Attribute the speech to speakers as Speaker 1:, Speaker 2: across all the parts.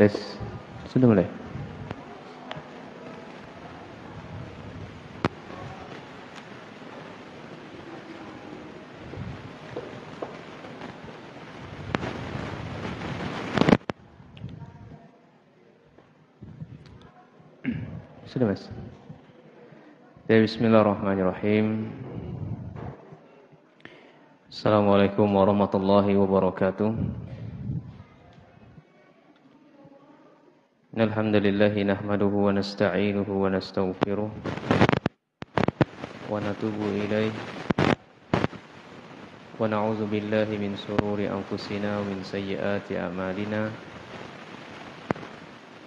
Speaker 1: Tes, sudah mulai? Sudah mas? Bismillahirrahmanirrahim. Assalamualaikum warahmatullahi wabarakatuh. Alhamdulillahi nahmaduhu wa nasta'inuhu wa nastaghfiruh wa natubu ilaih wa na'udzu billahi min sururi anfusina wa min sayyiati a'malina.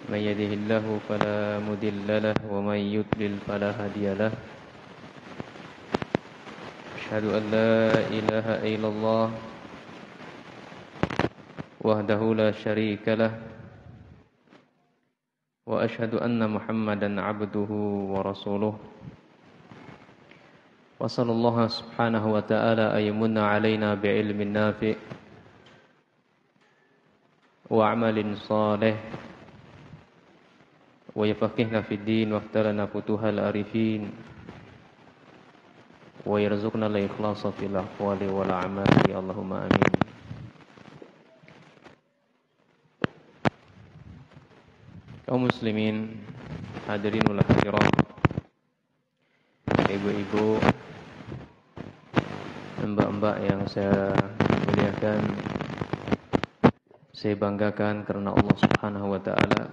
Speaker 1: Man yahdihillahu fala mudilla lahu wa man yudlil fala hadiya lahu. Asyhadu an la ilaha illallah wahdahu la syarika lah wa asyhadu anna Muhammadan abduhu wa rasuluh. Wa sallallahu subhanahu wa ta'ala ayyamunna alaina bi'ilmin nafi' wa amalin salih wa yafaqihna fid din wa aftalana futuhal arifin wa yarzuqna al-ikhlasa fil aqwali wal a'mali. Allahumma amin. Kaum muslimin, hadirin wal hadirat, ibu-ibu, mbak-mbak yang saya muliakan, saya banggakan karena Allah Subhanahu wa taala.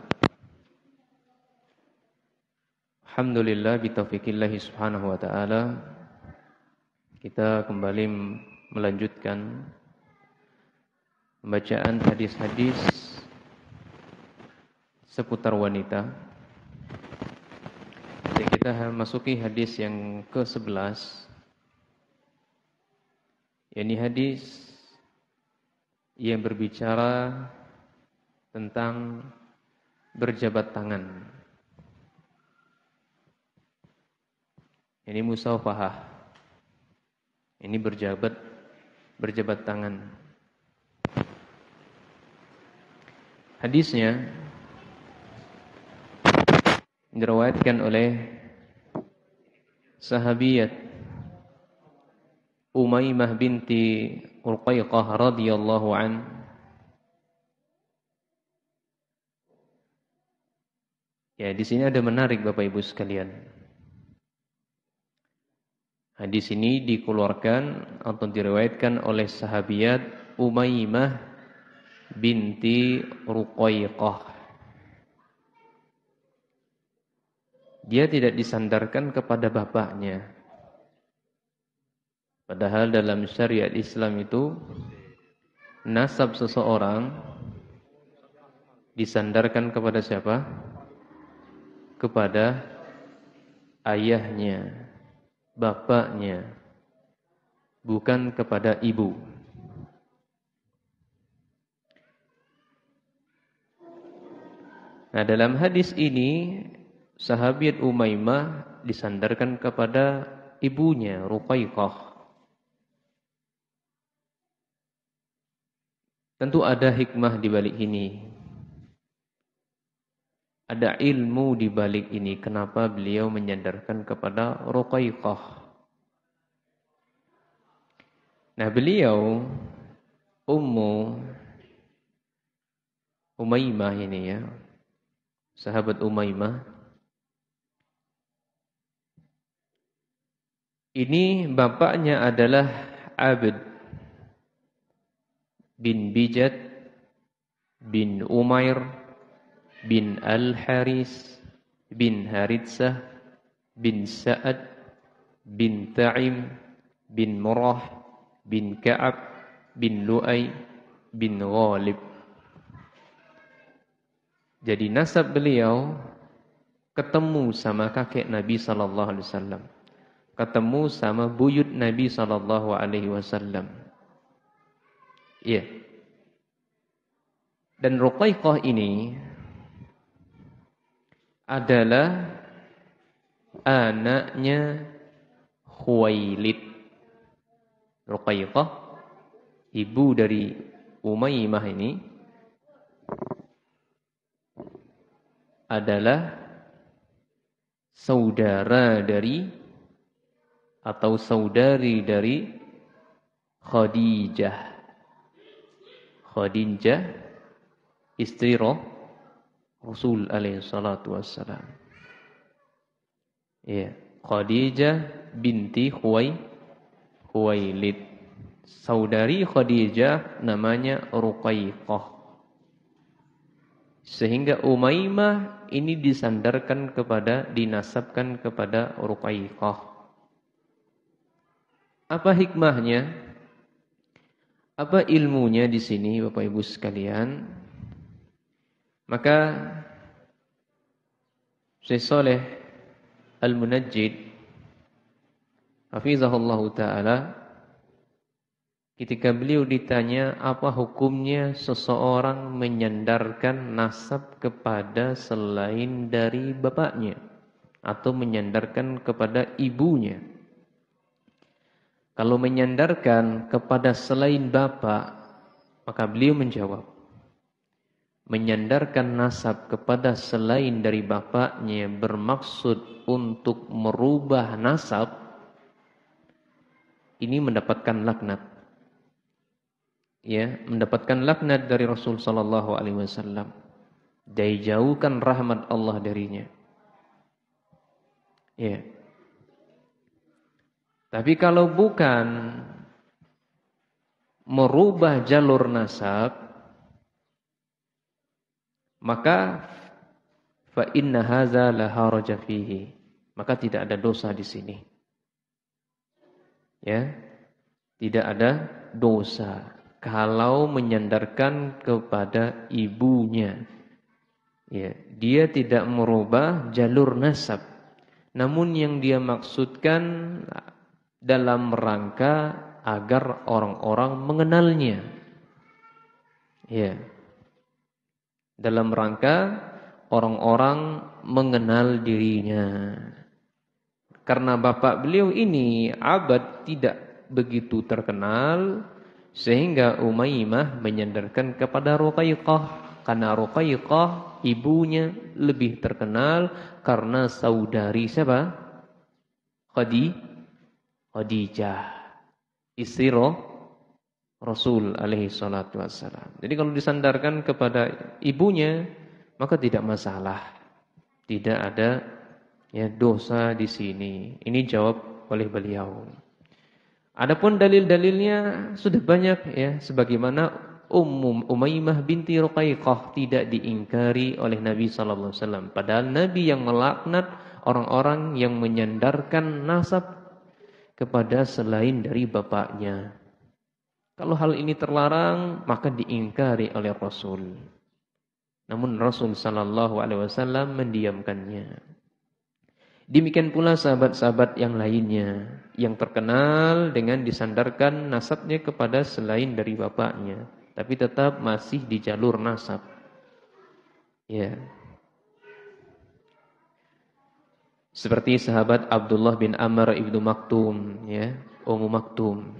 Speaker 1: Alhamdulillah bitaufikillah Subhanahu wa taala kita kembali melanjutkan pembacaan hadis-hadis seputar wanita. Jadi kita masuki hadis yang ke-11, yakni hadis yang berbicara tentang berjabat tangan. Ini musafahah. Ini berjabat tangan. Hadisnya diriwayatkan oleh sahabiyat Umaymah binti Urqayqah radhiyallahu an. Ya, di sini ada menarik Bapak Ibu sekalian. Hadis ini dikeluarkan atau diriwayatkan oleh sahabiyat Umaymah binti Urqayqah. Dia tidak disandarkan kepada bapaknya. Padahal dalam syariat Islam itu nasab seseorang disandarkan kepada siapa? Kepada ayahnya, bapaknya, bukan kepada ibu. Nah, dalam hadis ini sahabiat Umaymah disandarkan kepada ibunya Ruqayqah. Tentu ada hikmah di balik ini. Ada ilmu di balik ini. Kenapa beliau menyandarkan kepada Ruqayqah? Nah, beliau Ummu Umaymah ini ya, sahabat Umaymah. Ini bapaknya adalah Abd bin Bijad bin Umair bin Al-Haris bin Haritsah bin Sa'ad bin Ta'im bin Murrah bin Ka'ab bin Lu'ay bin Ghalib. Jadi nasab beliau ketemu sama kakek Nabi sallallahu alaihi wasallam. Ketemu sama buyut Nabi sallallahu alaihi wasallam. Iya. Dan Ruqayqah ini adalah anaknya Khuwailid. Ruqayqah, ibu dari Umaymah ini, adalah saudara dari atau saudari dari Khadijah. Khadijah istri Rasul alaihi salatu wassalam. Ya, Khadijah binti Khuwailid. Saudari Khadijah namanya Ruqayyah. Sehingga Umaymah ini dinasabkan kepada Ruqayyah. Apa hikmahnya? Apa ilmunya di sini Bapak Ibu sekalian? Maka Syekh Shalih Al-Munajjid hafizahullah taala ketika beliau ditanya apa hukumnya seseorang menyandarkan nasab kepada selain dari bapaknya atau menyandarkan kepada ibunya. Kalau menyandarkan kepada selain bapak, maka beliau menjawab, menyandarkan nasab kepada selain dari bapaknya bermaksud untuk merubah nasab, ini mendapatkan laknat. Ya, mendapatkan laknat dari Rasul sallallahu alaihi wasallam. Dijauhkan rahmat Allah darinya. Ya. Tapi kalau bukan merubah jalur nasab, maka fa inna hadza la haraja fihi. Maka tidak ada dosa di sini. Ya. Tidak ada dosa kalau menyandarkan kepada ibunya. Ya, dia tidak merubah jalur nasab. Namun yang dia maksudkan dalam rangka agar orang-orang mengenalnya. Ya. Dalam rangka orang-orang mengenal dirinya. Karena bapak beliau ini abad tidak begitu terkenal, sehingga Umaymah menyandarkan kepada Ruqayyah. Karena Ruqayyah ibunya lebih terkenal karena saudari siapa? Khadijah, istri Rasul alaihi salatu wassalam. Jadi kalau disandarkan kepada ibunya, maka tidak masalah. Tidak ada ya dosa di sini. Ini jawab oleh beliau. Adapun dalil-dalilnya sudah banyak ya, sebagaimana Umaymah binti Ruqayyah tidak diingkari oleh Nabi sallallahu alaihi wasallam. Padahal Nabi yang melaknat orang-orang yang menyandarkan nasab kepada selain dari bapaknya. Kalau hal ini terlarang, maka diingkari oleh Rasul. Namun Rasul sallallahu alaihi wasallam mendiamkannya. Demikian pula sahabat-sahabat yang lainnya yang terkenal dengan disandarkan nasabnya kepada selain dari bapaknya, tapi tetap masih di jalur nasab. Ya. Seperti sahabat Abdullah bin Amr ibnu Maktum, ya, Ummu Maktum.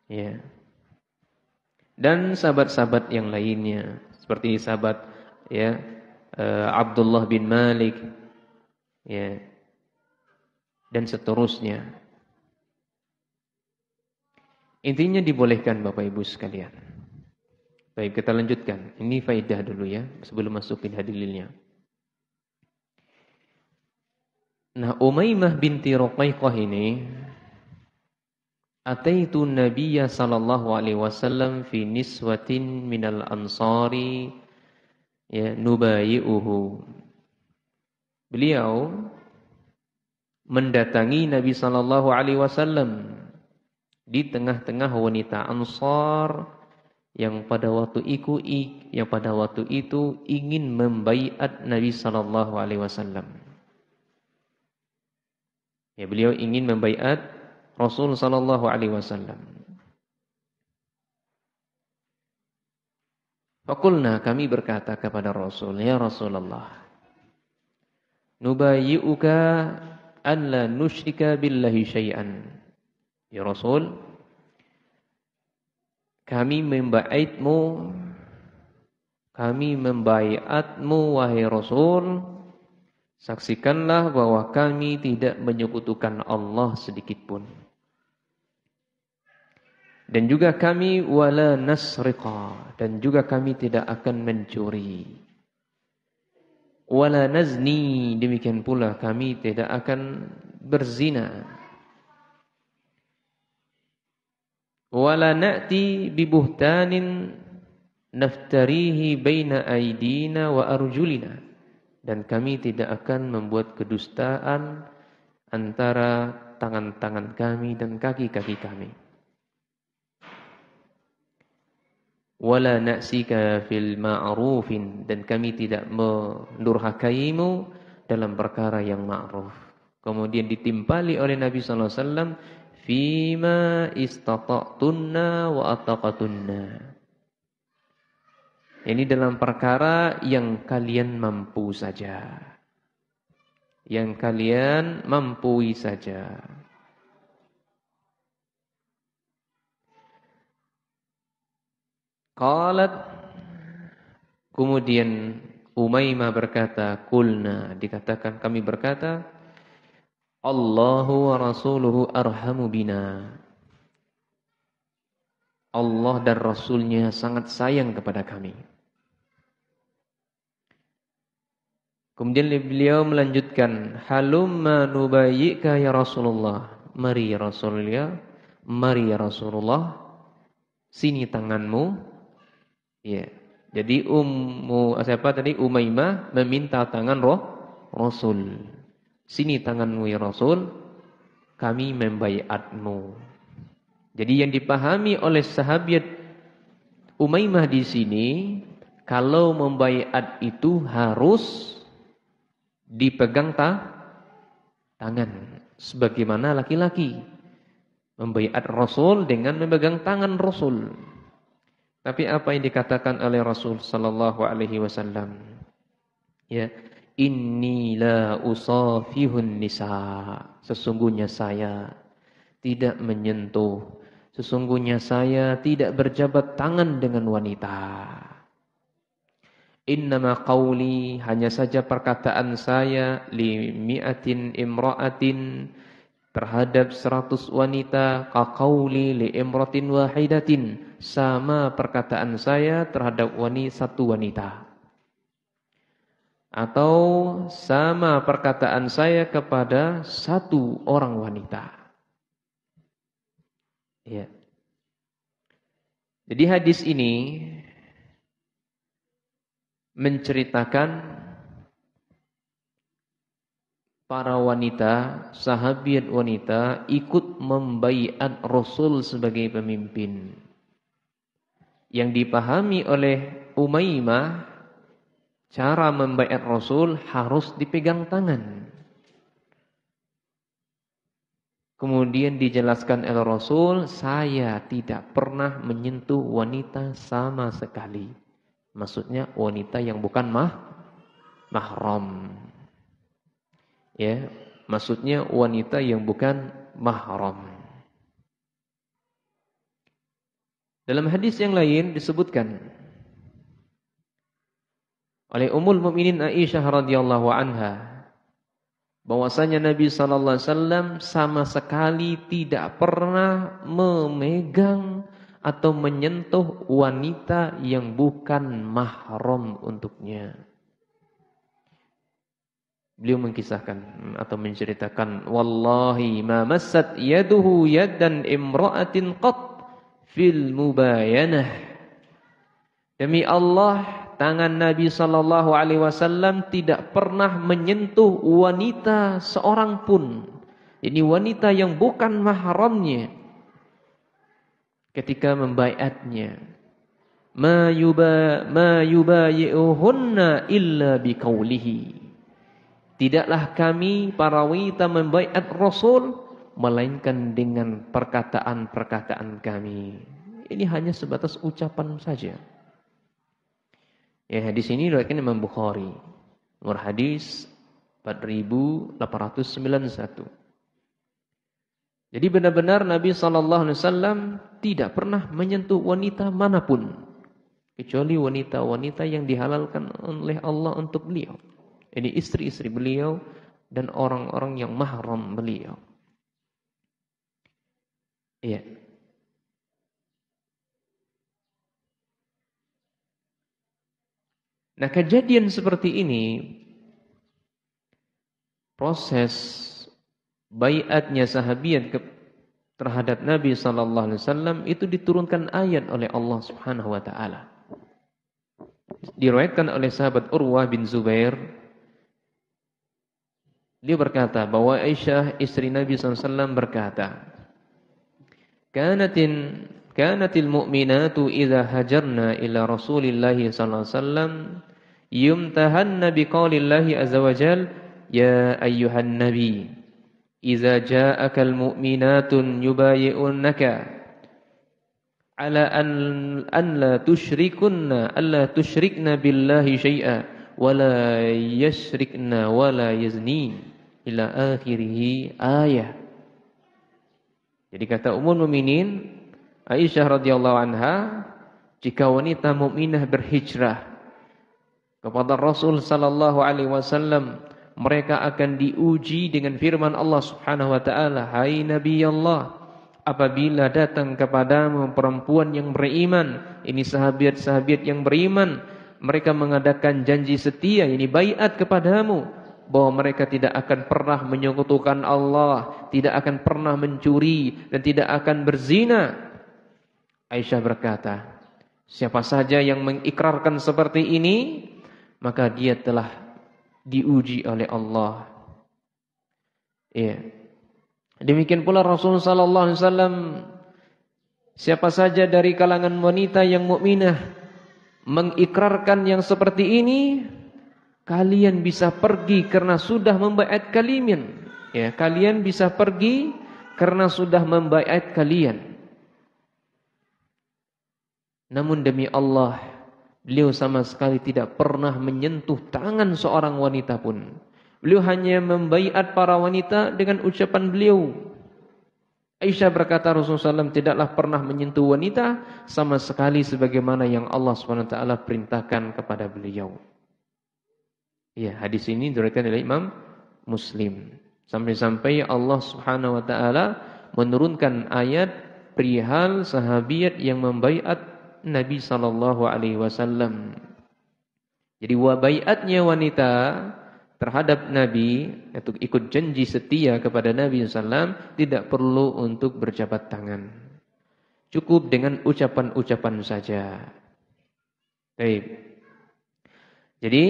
Speaker 1: Ya. Dan sahabat-sahabat yang lainnya seperti sahabat ya Abdullah bin Malik, ya, dan seterusnya. Intinya dibolehkan Bapak Ibu sekalian. Baik, kita lanjutkan. Ini faedah dulu ya, sebelum masukin hadililnya. Nah, Umaymah binti Ruqayyah ini ataitu Nabiyya sallallahu alaihi wasallam fi niswatin minal ansari ya nubayi'uhu. Beliau mendatangi Nabi sallallahu alaihi wasallam di tengah-tengah wanita Ansar yang pada waktu itu ingin membaiat Nabi sallallahu alaihi wasallam. Ya, beliau ingin membaiat Rasul sallallahu alaihi wasallam. Faqulna, kami berkata kepada Rasul, ya Rasulullah, nubayyi'uka an la nusyrika billahi syai'an. Ya Rasul, kami membaiatmu kami membaiatmu wahai Rasul, saksikanlah bahwa kami tidak menyekutukan Allah sedikit pun. Dan juga kami wala nasriqa, dan juga kami tidak akan mencuri. Wala nazni, demikian pula kami tidak akan berzina. Wala na'ti bibuhtanin naftarihi baina aidina wa arjulina, dan kami tidak akan membuat kedustaan antara tangan-tangan kami dan kaki-kaki kami. Wala na'sika fil ma'rufin, dan kami tidak mendurhakaimu dalam perkara yang ma'ruf. Kemudian ditimpali oleh Nabi sallallahu alaihi wasallam, fima istata'tunna wa ataqatunna. Ini dalam perkara yang kalian mampu saja. Yang kalian mampu saja. Qalat, kemudian Umaymah berkata, kulna, dikatakan kami berkata, Allahu wa rasuluhu arhamu bina. Allah dan Rasulnya sangat sayang kepada kami. Kemudian beliau melanjutkan, halumma nubayyika ya Rasulullah. Mari ya Rasulullah, mari ya Rasulullah, sini tanganmu. Ya. Jadi siapa tadi? Umaymah meminta tangan Rasul. Sini tanganmu ya Rasul, kami membaiatmu. Jadi yang dipahami oleh sahabat Umaymah di sini, kalau membaiat itu harus dipegang tangan, sebagaimana laki-laki membaiat Rasul dengan memegang tangan Rasul. Tapi apa yang dikatakan oleh Rasul sallallahu alaihi wasallam? Ya, inni la usafihun nisa. Sesungguhnya saya tidak menyentuh, sesungguhnya saya tidak berjabat tangan dengan wanita. Innama qawli, hanya saja perkataan saya, li mi'atin imra'atin, terhadap 100 wanita, kaqauli li imratin wahidatin, sama perkataan saya terhadap satu wanita. Atau sama perkataan saya kepada satu orang wanita. Ya. Jadi hadis ini menceritakan para wanita, sahabiat wanita ikut membaiat Rasul sebagai pemimpin. Yang dipahami oleh Umaymah, cara membaiat Rasul harus dipegang tangan. Kemudian dijelaskan oleh Rasul, saya tidak pernah menyentuh wanita sama sekali. Maksudnya wanita yang bukan mahram. Ya, maksudnya wanita yang bukan mahram. Dalam hadis yang lain disebutkan oleh Ummul Mukminin Aisyah radhiyallahu anha bahwasanya Nabi sallallahu alaihi wasallam sama sekali tidak pernah memegang atau menyentuh wanita yang bukan mahram untuknya. Beliau mengisahkan atau menceritakan, wallahi ma massat yaduhu yadan imra'atin qat fil mubayanah. Demi Allah, tangan Nabi sallallahu alaihi wasallam tidak pernah menyentuh wanita seorang pun. Ini wanita yang bukan mahramnya ketika membaiatnya. Ma yubayi'uhunna illa biqaulihi. Tidaklah kami para wanita membaiat Rasul melainkan dengan perkataan-perkataan kami. Ini hanya sebatas ucapan saja. Ya, hadis ini diriwayatkan Imam Bukhari. Nomor hadis 4891. Jadi benar-benar Nabi sallallahu alaihi wasallam tidak pernah menyentuh wanita manapun. kecuali wanita-wanita yang dihalalkan oleh Allah untuk beliau. Ini istri-istri beliau dan orang-orang yang mahram beliau. Iya. Nah, kejadian seperti ini, proses baiatnya sahabiat terhadap Nabi sallallahu alaihi wasallam itu diturunkan ayat oleh Allah Subhanahu wa taala. Diriwayatkan oleh sahabat Urwah bin Zubair, dia berkata bahwa Aisyah istri Nabi sallallahu alaihi wasallam berkata, Kanatil mu'minatu idza hajarna ila Rasulillah sallallahu alaihi wasallam yumtahanna biqaulillahi azza wajal ya ayyuhan nabi idza ja'akal mu'minatun yubayyi'unaka ala an la tusyrikna billahi syai'a wa la yashrikna wa la yazni ila akhirih ayah. Jadi kata Ummul Mukminin Aisyah radhiyallahu anha, jika wanita mukminah berhijrah kepada Rasul sallallahu alaihi wasallam, mereka akan diuji dengan firman Allah Subhanahu wa taala, "Hai Nabi Allah, apabila datang kepadamu perempuan yang beriman," ini sahabat-sahabat yang beriman, mereka mengadakan janji setia, ini baiat kepadamu, bahwa mereka tidak akan pernah menyekutukan Allah, tidak akan pernah mencuri, dan tidak akan berzina. Aisyah berkata, siapa saja yang mengikrarkan seperti ini, maka dia telah diuji oleh Allah. Ya. Demikian pula Rasul sallallahu alaihi wasallam, siapa saja dari kalangan wanita yang mukminah mengikrarkan yang seperti ini, kalian bisa pergi karena sudah membaiat kalian. Ya, kalian bisa pergi karena sudah membaiat kalian. Namun demi Allah, beliau sama sekali tidak pernah menyentuh tangan seorang wanita pun. Beliau hanya membaiat para wanita dengan ucapan beliau. Aisyah berkata Rasulullah SAW tidaklah pernah menyentuh wanita sama sekali sebagaimana yang Allah SWT perintahkan kepada beliau. Ya, hadis ini diriwayatkan oleh Imam Muslim. Sampai-sampai Allah Subhanahu wa taala menurunkan ayat perihal sahabiat yang membaiat Nabi sallallahu alaihi wasallam. Jadi baiatnya wanita terhadap Nabi, itu ikut janji setia kepada Nabi sallallahu tidak perlu untuk berjabat tangan. Cukup dengan ucapan-ucapan saja. Baik. Jadi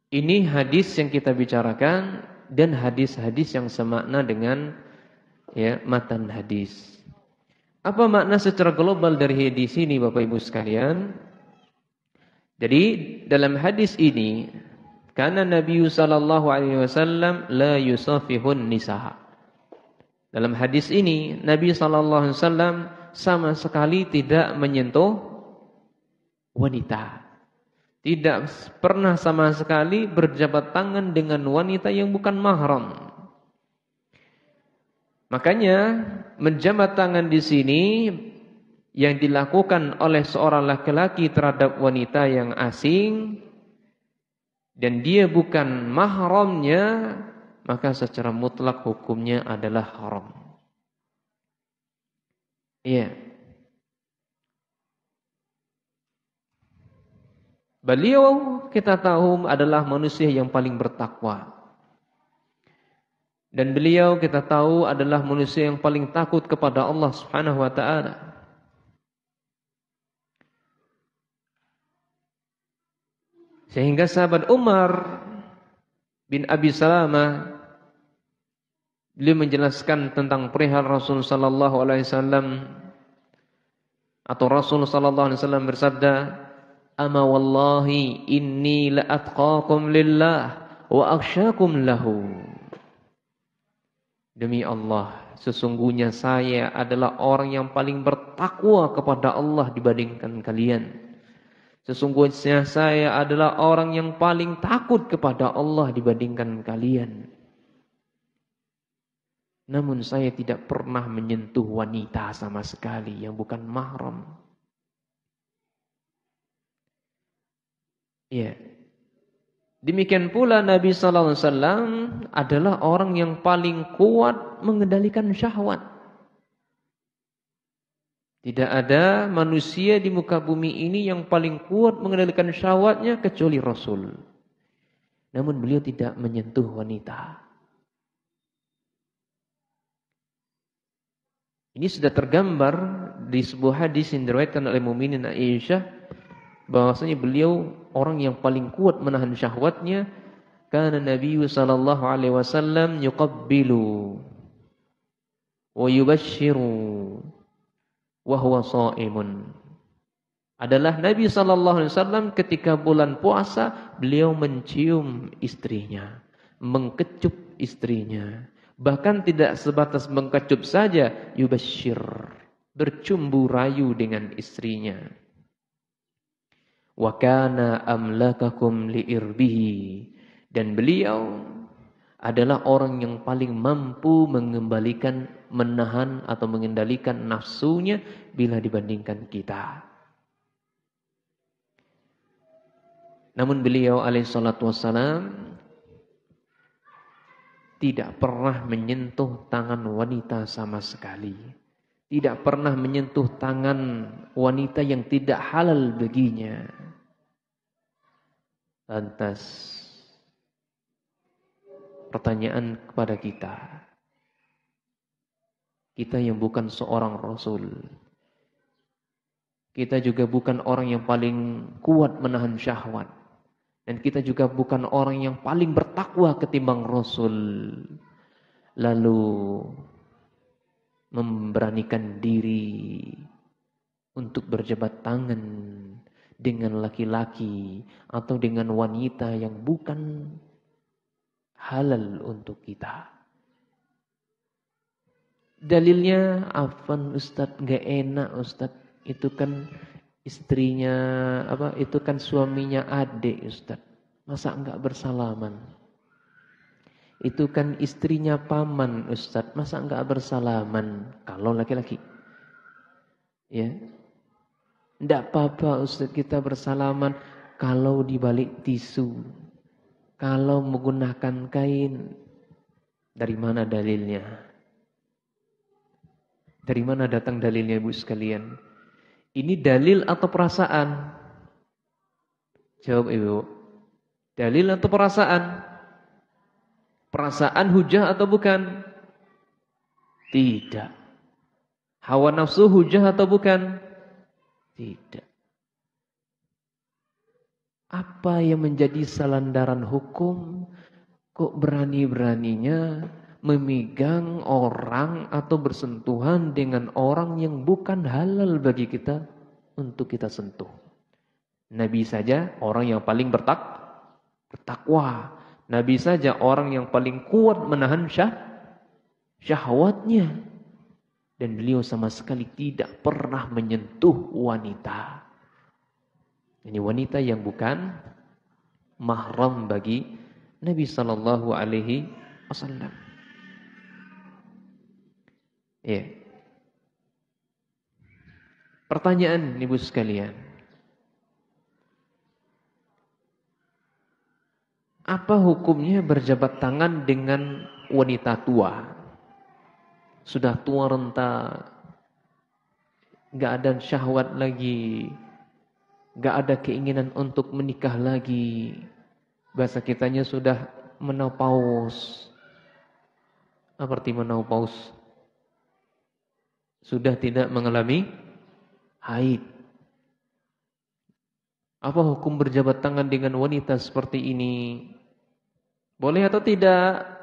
Speaker 1: ini hadis yang kita bicarakan dan hadis-hadis yang semakna dengan matan hadis. Apa makna secara global dari hadis ini Bapak Ibu sekalian? Jadi dalam hadis ini, karena Nabi sallallahu alaihi wasallam la yusafihun nisa. Dalam hadis ini Nabi sallallahu alaihi wasallam sama sekali tidak menyentuh wanita. Tidak pernah sama sekali berjabat tangan dengan wanita yang bukan mahram. Makanya menjabat tangan di sini yang dilakukan oleh seorang laki-laki terhadap wanita yang asing dan dia bukan mahramnya, maka secara mutlak hukumnya adalah haram. Iya. Beliau kita tahu adalah manusia yang paling bertakwa. Dan beliau kita tahu adalah manusia yang paling takut kepada Allah Subhanahu wa taala. Sehingga sahabat Umar bin Abi Salamah beliau menjelaskan tentang perihal Rasul sallallahu alaihi wasallam atau Rasul sallallahu alaihi wasallam bersabda, "Ama wallahi inni la atqakum lillah wa akhsyakum lahu." Demi Allah, sesungguhnya saya adalah orang yang paling bertakwa kepada Allah dibandingkan kalian. Sesungguhnya saya adalah orang yang paling takut kepada Allah dibandingkan kalian. Namun saya tidak pernah menyentuh wanita sama sekali yang bukan mahram. Ya. Demikian pula Nabi sallallahu alaihi wasallam adalah orang yang paling kuat mengendalikan syahwat. Tidak ada manusia di muka bumi ini yang paling kuat mengendalikan syahwatnya kecuali Rasul. Namun beliau tidak menyentuh wanita. Ini sudah tergambar di sebuah hadis yang diriwayatkan oleh Muminin Aisyah bahwasanya beliau orang yang paling kuat menahan syahwatnya. Kana Nabi sallallahu alaihi wasallam yuqabbilu wa yubashshiru wa huwa shaimun. Adalah Nabi sallallahu alaihi wasallam ketika bulan puasa beliau mencium istrinya, mengkecup istrinya. Bahkan tidak sebatas mengkecup saja, yubashshir, bercumbu rayu dengan istrinya. Wa kana amlakakum liirbihi, dan beliau adalah orang yang paling mampu mengembalikan, menahan atau mengendalikan nafsunya bila dibandingkan kita. Namun beliau alaihissalatu wassalam tidak pernah menyentuh tangan wanita sama sekali. Tidak pernah menyentuh tangan wanita yang tidak halal baginya. Lantas pertanyaan kepada kita. Kita yang bukan seorang Rasul. Kita juga bukan orang yang paling kuat menahan syahwat. Dan kita juga bukan orang yang paling bertakwa ketimbang Rasul. Lalu memberanikan diri untuk berjabat tangan dengan laki-laki atau dengan wanita yang bukan halal untuk kita. Dalilnya, afan Ustadz, gak enak Ustadz. Itu kan istrinya, itu kan suaminya adik Ustadz. Masa enggak bersalaman? Itu kan istrinya paman Ustadz. Masa enggak bersalaman? Kalau laki-laki. Ya. Enggak apa-apa Ustadz kita bersalaman kalau di balik tisu. Kalau menggunakan kain. Dari mana dalilnya? Dari mana datang dalilnya Ibu sekalian? Ini dalil atau perasaan? Jawab Ibu. Dalil atau perasaan? Perasaan hujah atau bukan? Tidak. Hawa nafsu hujah atau bukan? Tidak. Apa yang menjadi sandaran hukum? Kok berani-beraninya memegang orang atau bersentuhan dengan orang yang bukan halal bagi kita untuk kita sentuh. Nabi saja orang yang paling bertakwa. Nabi saja orang yang paling kuat menahan syahwatnya. Dan beliau sama sekali tidak pernah menyentuh wanita. Ini wanita yang bukan mahram bagi Nabi sallallahu alaihi wasallam. Ya. Pertanyaan Ibu sekalian. Apa hukumnya berjabat tangan dengan wanita tua? Sudah tua renta, gak ada syahwat lagi, gak ada keinginan untuk menikah lagi. Bahasa kitanya sudah menopause. Apa arti menopause? Sudah tidak mengalami haid. Apa hukum berjabat tangan dengan wanita seperti ini? Boleh atau tidak?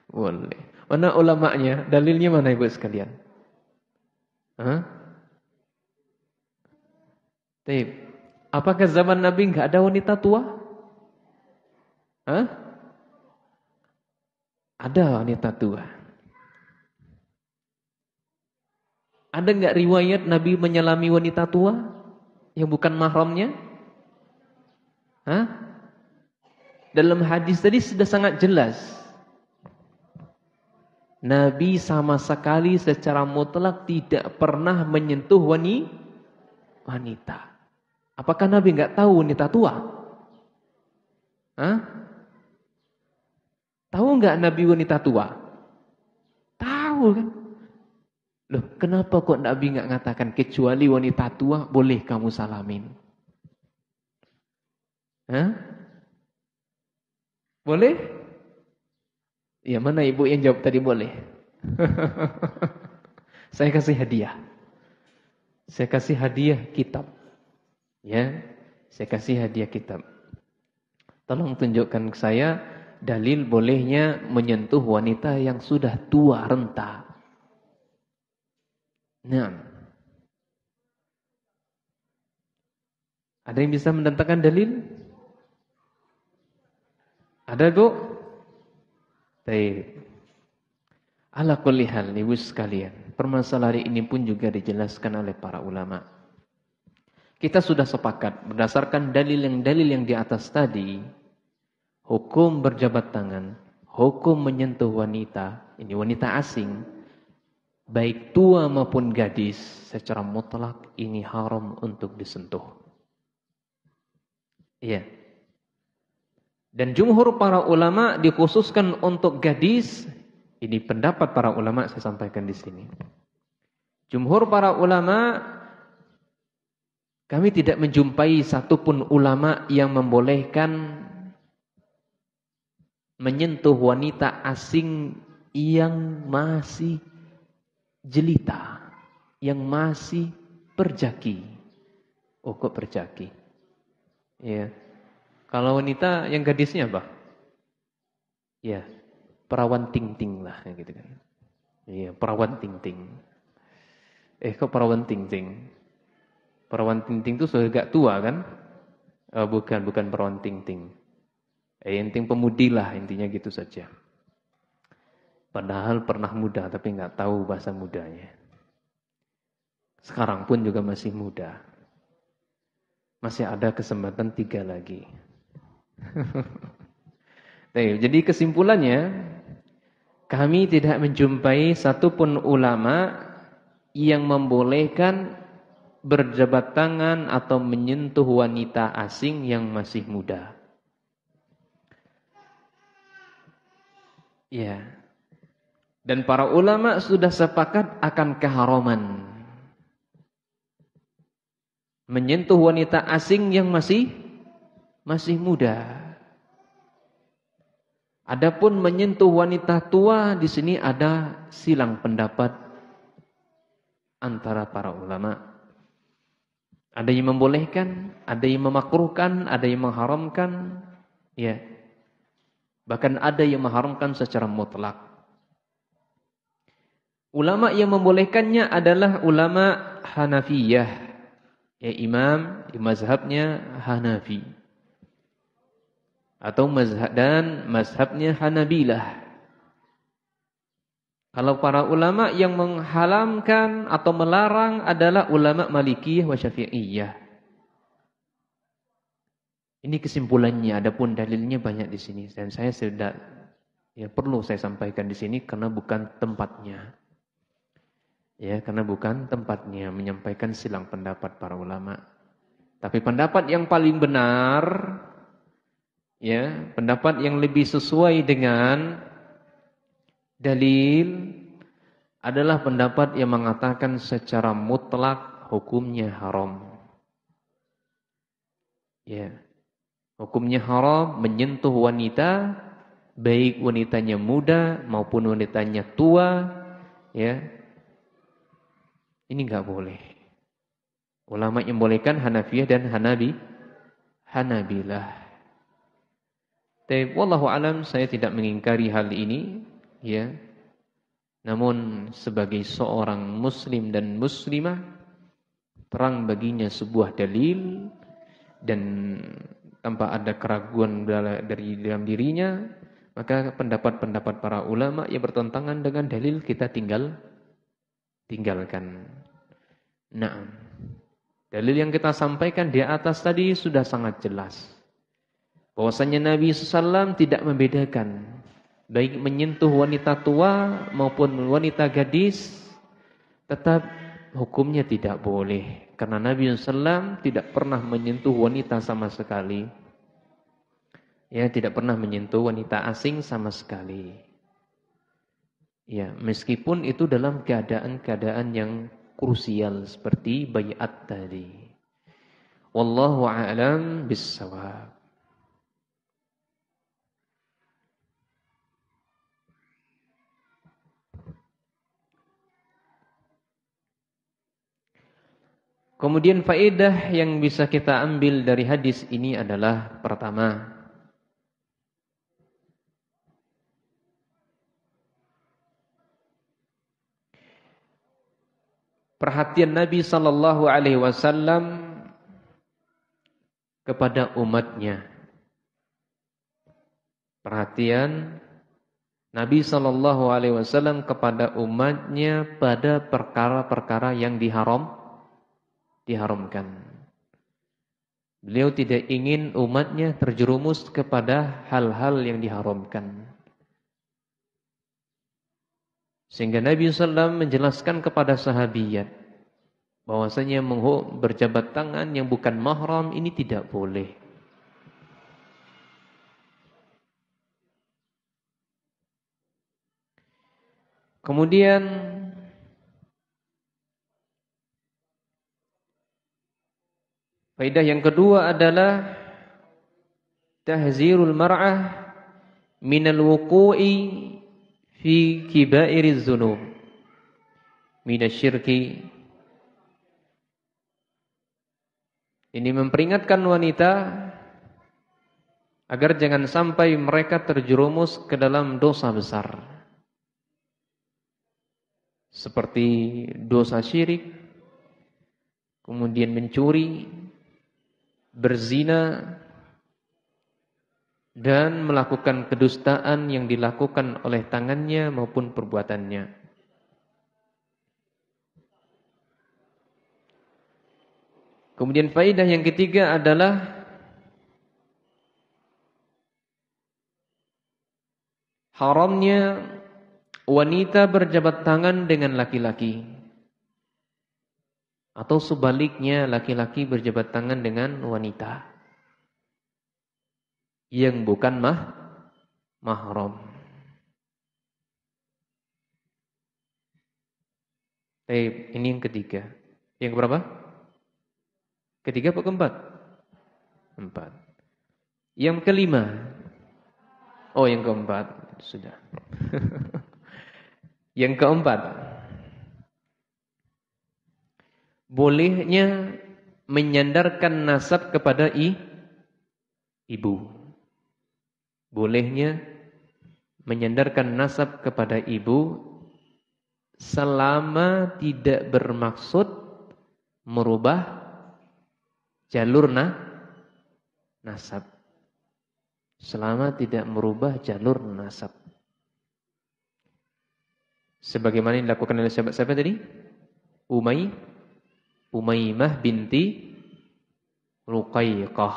Speaker 1: Boleh. Mana ulamanya? Dalilnya mana Ibu sekalian? Apakah zaman Nabi enggak ada wanita tua? Ada wanita tua. Ada enggak riwayat Nabi menyelami wanita tua yang bukan mahramnya? Dalam hadis tadi sudah sangat jelas. Nabi sama sekali secara mutlak tidak pernah menyentuh wanita. Apakah Nabi enggak tahu wanita tua? Hah? Tahu enggak Nabi wanita tua? Tahu kan? Loh, kenapa kok Nabi enggak mengatakan kecuali wanita tua boleh kamu salamin? Hah? Boleh? Ya, mana ibu yang jawab tadi boleh? Saya kasih hadiah. Saya kasih hadiah kitab. Ya, saya kasih hadiah kitab. Tolong tunjukkan ke saya dalil bolehnya menyentuh wanita yang sudah tua renta. Nah, ada yang bisa mendatangkan dalil? Ada, Bu? Baik. Ala kulli hal, ibu sekalian, permasalahan ini pun juga dijelaskan oleh para ulama. Kita sudah sepakat berdasarkan dalil yang di atas tadi, hukum berjabat tangan, hukum menyentuh wanita, ini wanita asing, baik tua maupun gadis, secara mutlak ini haram untuk disentuh. Iya. Dan jumhur para ulama dikhususkan untuk gadis. Ini pendapat para ulama saya sampaikan di sini. Jumhur para ulama, kami tidak menjumpai satupun ulama yang membolehkan menyentuh wanita asing yang masih jelita, yang masih perjaki. Oh, kok perjaki? Ya. Kalau wanita yang gadisnya apa? Ya, perawan ting-ting lah gitu kan. Iya, perawan ting-ting. Kok perawan ting-ting? Perawan ting-ting itu sudah agak tua kan? Bukan perawan ting-ting. Yang penting pemudi lah, intinya gitu saja. Padahal pernah muda tapi enggak tahu bahasa mudanya. Sekarang pun juga masih muda. Masih ada kesempatan 3 lagi. Jadi kesimpulannya, kami tidak menjumpai satupun ulama yang membolehkan berjabat tangan atau menyentuh wanita asing yang masih muda. Ya. Dan para ulama sudah sepakat akan keharaman menyentuh wanita asing yang masih muda. Adapun menyentuh wanita tua, di sini ada silang pendapat antara para ulama. Ada yang membolehkan, ada yang memakruhkan, ada yang mengharamkan, ya. Bahkan ada yang mengharamkan secara mutlak. Ulama yang membolehkannya adalah ulama Hanafiyah, ya, imam mazhabnya Hanafi. Atau mazhabnya Hanabilah. Kalau para ulama yang mengharamkan atau melarang adalah ulama Malikiyah wa Syafi'iyah. Ini kesimpulannya, adapun dalilnya banyak di sini dan saya sudah perlu saya sampaikan di sini karena bukan tempatnya. Ya, karena bukan tempatnya menyampaikan silang pendapat para ulama. Tapi pendapat yang paling benar, ya, pendapat yang lebih sesuai dengan dalil adalah pendapat yang mengatakan secara mutlak hukumnya haram. Ya. Hukumnya haram menyentuh wanita, baik wanitanya muda maupun wanitanya tua, ya. Ini enggak boleh. Ulama yang bolehkan Hanafiyah dan Hanabilah. Tapi wallahu alam, saya tidak mengingkari hal ini, ya. Namun sebagai seorang muslim dan muslimah, terang baginya sebuah dalil dan tanpa ada keraguan dari dalam dirinya, maka pendapat-pendapat para ulama yang bertentangan dengan dalil kita tinggalkan. Nah, dalil yang kita sampaikan di atas tadi sudah sangat jelas. Bahwasanya Nabi SAW tidak membedakan baik menyentuh wanita tua maupun wanita gadis, tetap hukumnya tidak boleh. Karena Nabi SAW tidak pernah menyentuh wanita sama sekali. Ya, tidak pernah menyentuh wanita asing sama sekali. Ya, meskipun itu dalam keadaan-keadaan yang krusial seperti baiat tadi. Wallahu a'lam bissawab. Kemudian faedah yang bisa kita ambil dari hadis ini adalah pertama, perhatian Nabi sallallahu alaihi wasallam kepada umatnya. Perhatian Nabi sallallahu alaihi wasallam kepada umatnya pada perkara-perkara yang diharamkan. Beliau tidak ingin umatnya terjerumus kepada hal-hal yang diharamkan. Sehingga Nabi SAW menjelaskan kepada sahabiyat bahwasanya berjabat tangan yang bukan mahram ini tidak boleh. Kemudian faedah yang kedua adalah tahzirul mar'ah minal wuqu'i fi kibairiz dzunub minasyirki. Ini memperingatkan wanita agar jangan sampai mereka terjerumus ke dalam dosa besar. Seperti dosa syirik, kemudian mencuri, berzina, dan melakukan kedustaan yang dilakukan oleh tangannya maupun perbuatannya. Kemudian faedah yang ketiga adalah haramnya wanita berjabat tangan dengan laki-laki, atau sebaliknya laki-laki berjabat tangan dengan wanita yang bukan mahram. Baik, ini yang ketiga. Yang berapa? Ketiga atau keempat? Empat. Yang kelima. Oh, yang keempat. Sudah. Yang keempat. Bolehnya menyandarkan nasab kepada ibu. Bolehnya menyandarkan nasab kepada ibu selama tidak bermaksud merubah jalur nasab. Selama tidak merubah jalur nasab. Sebagaimana yang dilakukan oleh siapa tadi? Umaymah binti Ruqayyqah.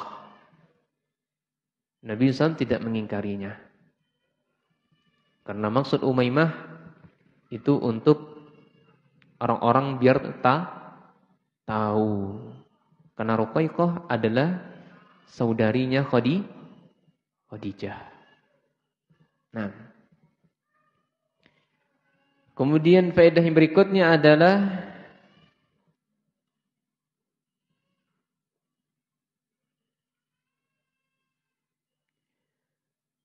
Speaker 1: Nabi SAW tidak mengingkarinya. Karena maksud Umaymah itu untuk orang-orang biar tahu. Karena Ruqayyqah adalah saudarinya Khadijah. Nah, kemudian faedah yang berikutnya adalah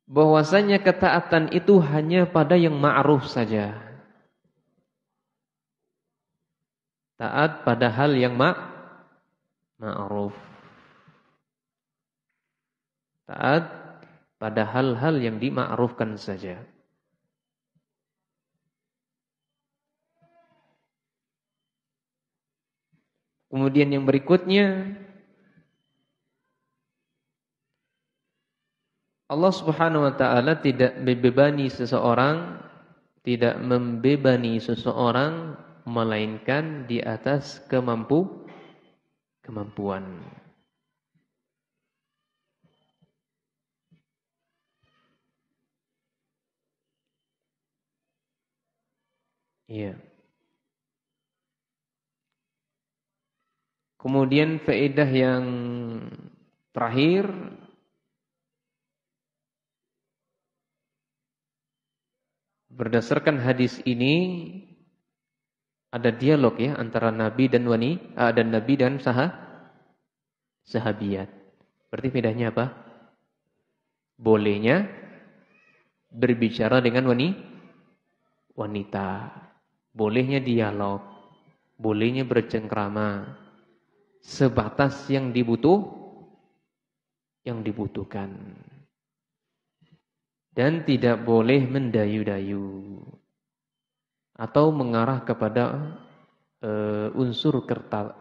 Speaker 1: bahwasanya ketaatan itu hanya pada yang ma'ruf saja. Taat pada hal yang ma'ruf. Taat pada hal-hal yang dima'rufkan saja. Kemudian yang berikutnya, Allah Subhanahu wa taala tidak membebani seseorang melainkan di atas kemampuan. Iya. Kemudian faedah yang terakhir, berdasarkan hadis ini ada dialog ya antara Nabi dan Nabi dan sahabiat. Berarti bedanya apa? Bolehnya berbicara dengan wanita. Bolehnya dialog. Bolehnya bercengkrama. Sebatas yang dibutuhkan. Dan tidak boleh mendayu-dayu. Atau mengarah kepada unsur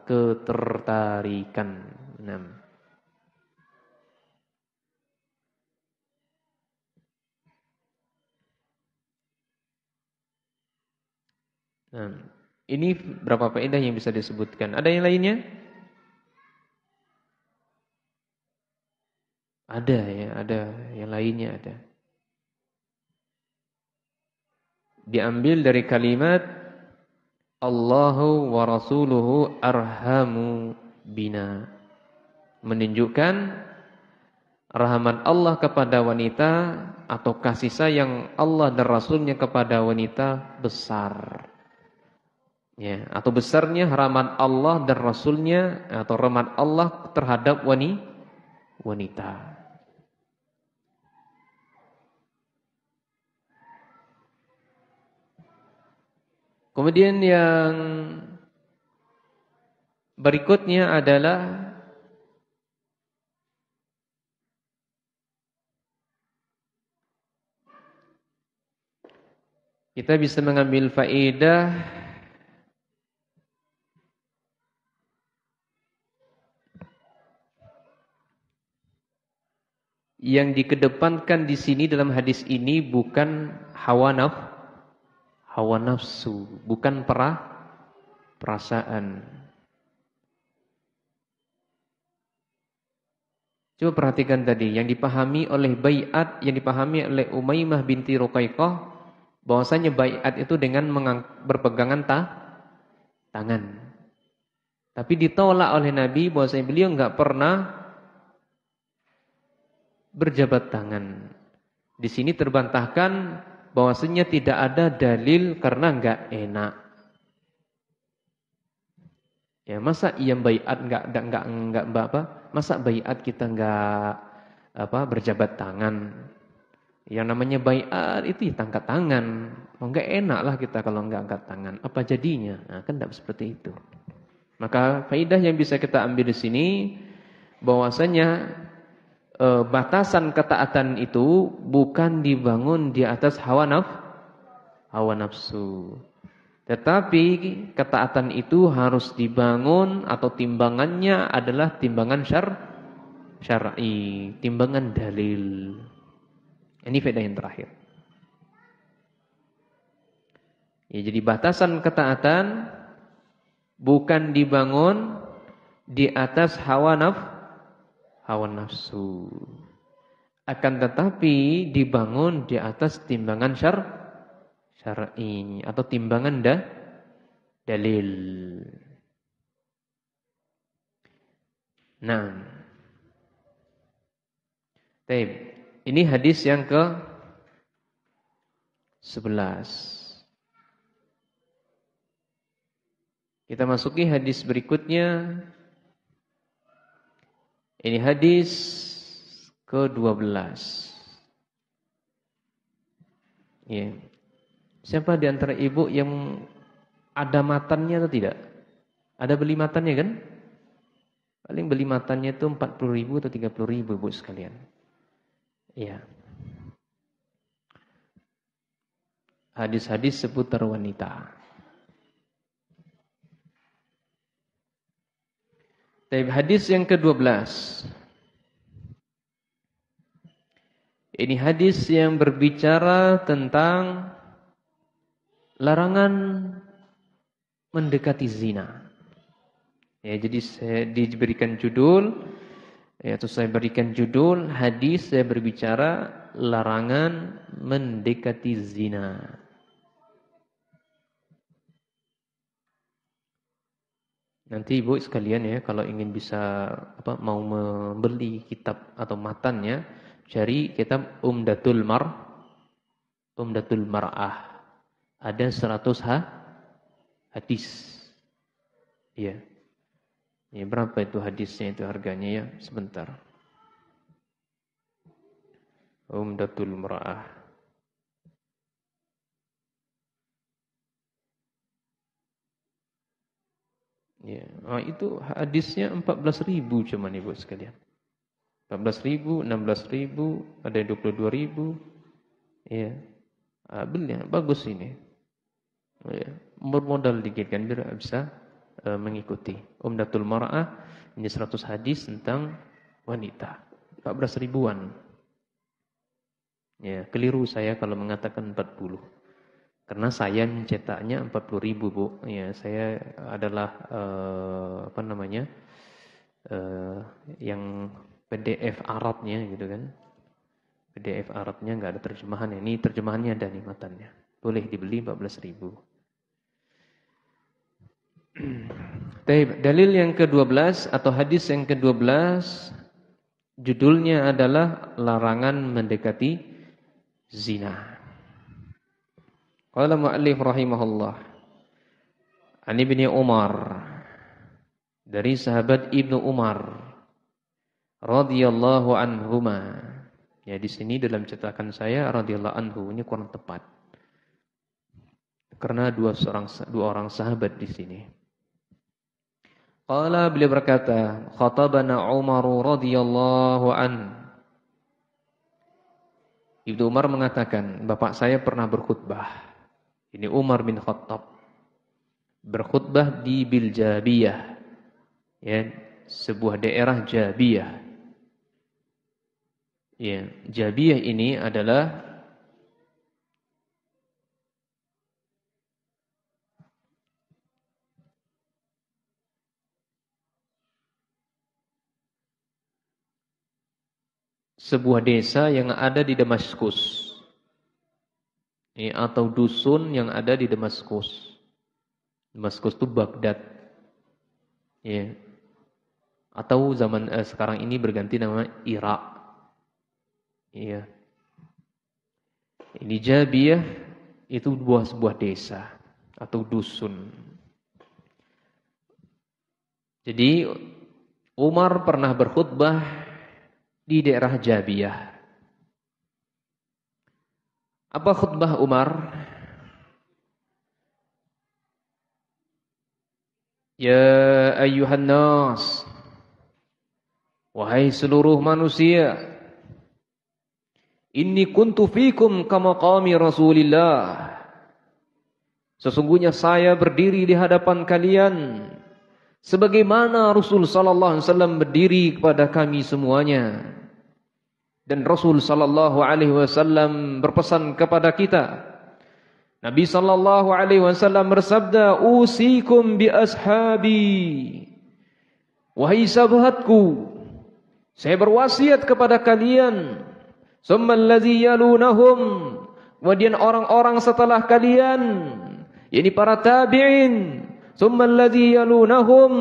Speaker 1: ketertarikan. 6. Nah, ini berapa faedah yang bisa disebutkan? Ada yang lainnya? Ada ya, ada yang lainnya ada. Diambil dari kalimat Allahu wa rasuluhu arhamu bina. Menunjukkan rahmat Allah kepada wanita atau kasih sayang Allah dan Rasulnya kepada wanita besar. Ya, atau besarnya rahmat Allah dan Rasulnya atau rahmat Allah terhadap wanita. Kemudian yang berikutnya adalah kita bisa mengambil faedah yang dikedepankan di sini dalam hadis ini bukan hawa nafsu, bukan perasaan. Coba perhatikan tadi yang dipahami oleh bai'at, yang dipahami oleh Umaymah binti Ruqaiqah, bahwasanya bai'at itu dengan berpegangan tangan. Tapi ditolak oleh Nabi bahwasanya beliau enggak pernah berjabat tangan. Di sini terbantahkan bahwasanya tidak ada dalil karena enggak enak. Ya, masa iya baiat enggak apa? Masa baiat kita enggak berjabat tangan? Yang namanya baiat itu angkat tangan. Enggak enak lah kita kalau enggak angkat tangan. Apa jadinya? Nah, kan enggak seperti itu. Maka faidah yang bisa kita ambil di sini bahwasanya batasan ketaatan itu bukan dibangun di atas hawa nafsu. Tetapi ketaatan itu harus dibangun atau timbangannya adalah timbangan syar'i, timbangan dalil. Ini faedah yang terakhir. Ya, jadi batasan ketaatan bukan dibangun di atas hawa nafsu. Akan tetapi dibangun di atas timbangan syar'i atau timbangan dalil. Nah, baik. Ini hadis yang ke-11. Kita masuki hadis berikutnya. Ini hadis ke-12. Ya. Siapa di antara ibu yang ada matannya atau tidak? Ada beli matannya kan? Paling beli matannya itu 40.000 atau 30.000 Bu sekalian. Iya. Hadis-hadis seputar wanita. Hadis yang ke-12. Ini hadis yang berbicara tentang larangan mendekati zina. Ya, jadi saya diberikan judul, yaitu saya berikan judul hadis saya berbicara larangan mendekati zina. Nanti Ibu sekalian ya, kalau ingin bisa mau membeli kitab atau matannya, cari kitab Umdatul Mar'ah. Ada 100 hadis. Iya. Ya, berapa itu hadisnya itu harganya ya? Sebentar. Umdatul Mar'ah. Ya, itu hadisnya 14.000 cuman Ibu sekalian. 14.000, 16.000, ada yang 22.000. Ya. Beli bagus ini. Ya, bermodal dikit kan biar bisa mengikuti. Umdatul Mar'ah ini 100 hadis tentang wanita. 14 ribuan. Ya, keliru saya kalau mengatakan 40. Karena saya mencetaknya 40.000 Bu. Ya, saya adalah yang PDF Arabnya gitu kan. PDF Arabnya enggak ada terjemahannya. Ini terjemahannya ada nih matannya. Boleh dibeli 14.000. Dalil yang ke-12 atau hadis yang ke-12 judulnya adalah larangan mendekati zina. Qala mu'allif rahimahullah. An Ibnu Umar, dari sahabat Ibnu Umar radhiyallahu anhuma. Ya, di sini dalam cetakan saya radhiyallahu anhu, ini kurang tepat. Karena dua orang sahabat di sini. Qala, beliau berkata, khatabana Umar radhiyallahu an. Ibnu Umar mengatakan, bapak saya pernah berkhutbah. Ini Umar bin Khattab berkhutbah di Biljabiyah, ya, sebuah daerah Jabiyah. Ya, Jabiyah ini adalah sebuah desa yang ada di Damaskus. Atau dusun yang ada di Damaskus. Damaskus itu Baghdad. Ya. Atau zaman sekarang ini berganti nama Irak. Ya. Ini Jabiyah itu sebuah desa atau dusun. Jadi Umar pernah berkhutbah di daerah Jabiyah. Apa khutbah Umar? Ya ayyuhan nas, wahai seluruh manusia, inni kuntu fikum kama qami Rasulillah. Sesungguhnya saya berdiri di hadapan kalian sebagaimana Rasul sallallahu alaihi wasallam berdiri kepada kami semuanya. Dan Rasul sallallahu alaihi wasallam berpesan kepada kita. Nabi sallallahu alaihi wasallam bersabda, "Usikum bi ashabi." Wahai sahabatku, saya berwasiat kepada kalian. Summa allazi yalunahum. Kemudian orang-orang setelah kalian, yakni para tabi'in. Summa allazi yalunahum.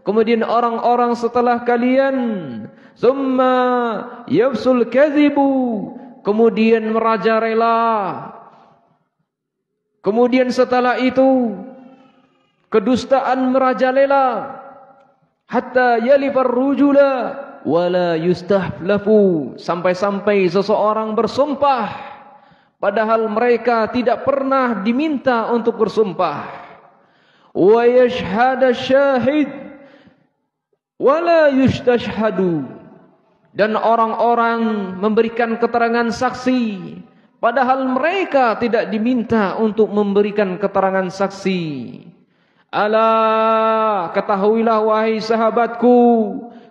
Speaker 1: Kemudian orang-orang setelah kalian. Summa yafsul kadhibu, kemudian merajalela. Kemudian setelah itu kedustaan merajalela hatta yalifar rujula wala yustahlafu, sampai-sampai seseorang bersumpah padahal mereka tidak pernah diminta untuk bersumpah. Wa yashhadu syahid wala yustashhadu, dan orang-orang memberikan keterangan saksi padahal mereka tidak diminta untuk memberikan keterangan saksi. Ala, ketahuilah wahai sahabatku,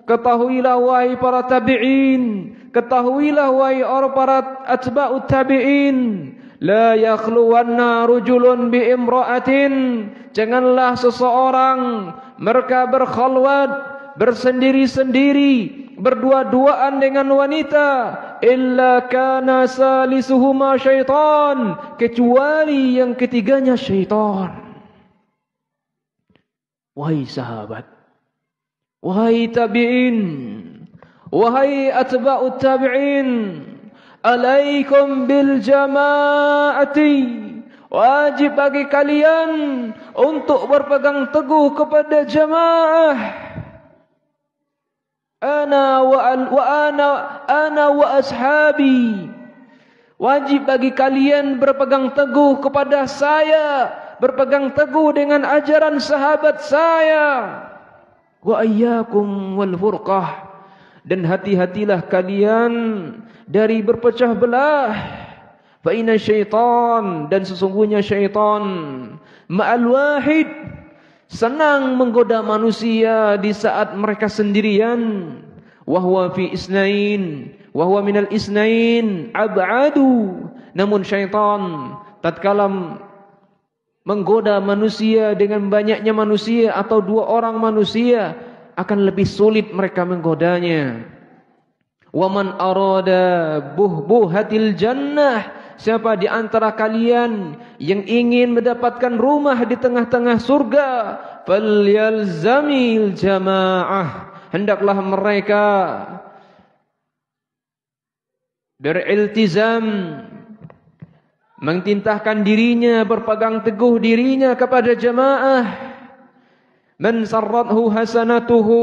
Speaker 1: ketahuilah wahai para tabi'in, ketahuilah wahai para atba'ut tabi'in, la yakhluwanna rujulun bi imra'atin, janganlah seseorang mereka berkhalwat bersendiri-sendiri, berdua-duaan dengan wanita, illa kana salisuhuma syaitan, kecuali yang ketiganya syaitan.
Speaker 2: Wahai sahabat, wahai tabi'in, wahai atba'ut tabi'in, alaikum bil jama'ati. Wajib bagi kalian untuk berpegang teguh kepada jamaah. Ana wa ashabi. Wajib bagi kalian berpegang teguh kepada saya, berpegang teguh dengan ajaran sahabat saya. Wa iyyakum wal furqah. Dan hati-hatilah kalian dari berpecah belah. Fa inna syaitan, dan sesungguhnya syaitan ma'al wahid, senang menggoda manusia di saat mereka sendirian. Wa huwa fi isnain, wa huwa minal isnain ab'adu. Namun syaitan tatkala menggoda manusia dengan banyaknya manusia atau dua orang manusia, akan lebih sulit mereka menggodanya. Wa man arada buhbuhatil jannah, siapa di antara kalian yang ingin mendapatkan rumah di tengah-tengah surga, falyalzamil jamaah, hendaklah mereka beriltizam, mentintahkan dirinya, berpegang teguh dirinya kepada jamaah. Man sarrathu hasanatuhu,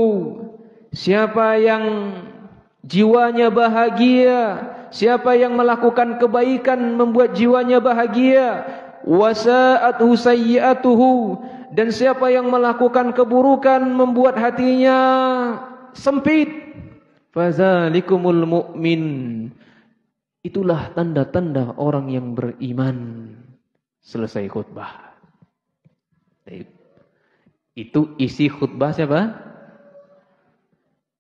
Speaker 2: siapa yang jiwanya bahagia, siapa yang melakukan kebaikan membuat jiwanya bahagia, wasa'athu sayyi'atuhu, dan siapa yang melakukan keburukan membuat hatinya sempit, fadzalikumul mu'min, itulah tanda-tanda orang yang beriman. Selesai khutbah. Itu isi khutbah siapa?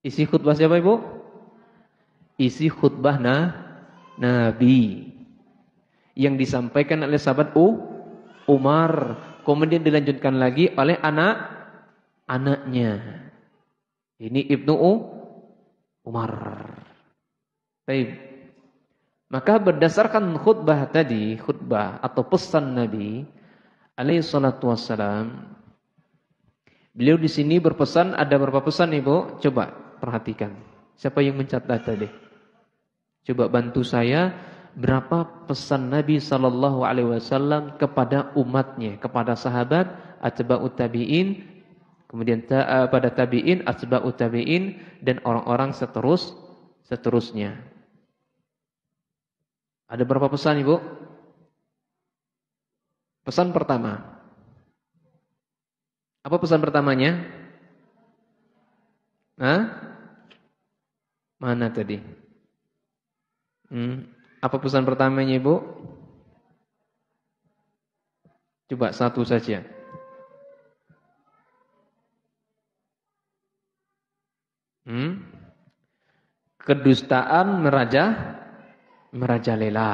Speaker 2: Isi khutbah siapa, Ibu? Isi khutbah Nabi yang disampaikan oleh sahabat Umar, kemudian dilanjutkan lagi oleh anaknya. Ini Ibnu Umar. Baik. Maka berdasarkan khutbah tadi, khutbah atau pesan Nabi alaihi salatu wassalam, beliau di sini berpesan, ada berapa pesan, Ibu? Coba perhatikan. Siapa yang mencatat tadi? Coba bantu saya, berapa pesan Nabi sallallahu alaihi wasallam kepada umatnya, kepada sahabat, atba'ut tabi'in, kemudian pada tabi'in, atba'ut tabi'in, dan orang-orang seterusnya. Ada berapa pesan, Ibu? Pesan pertama. Apa pesan pertamanya? Mana tadi? Apa pesan pertamanya, Ibu? Coba satu saja. Kedustaan merajalela.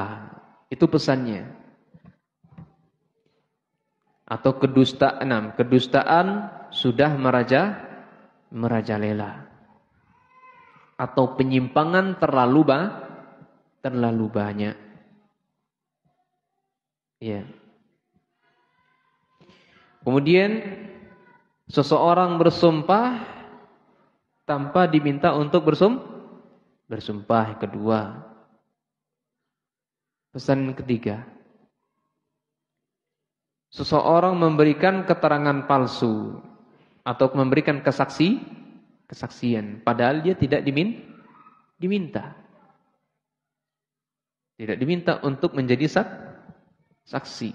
Speaker 2: Itu pesannya. Atau kedustaan sudah merajalela. Atau penyimpangan terlalu banyak. Ya. Kemudian seseorang bersumpah tanpa diminta untuk bersumpah. Kedua. Pesan ketiga. Seseorang memberikan keterangan palsu atau memberikan kesaksian padahal dia tidak diminta. Tidak diminta untuk menjadi saksi.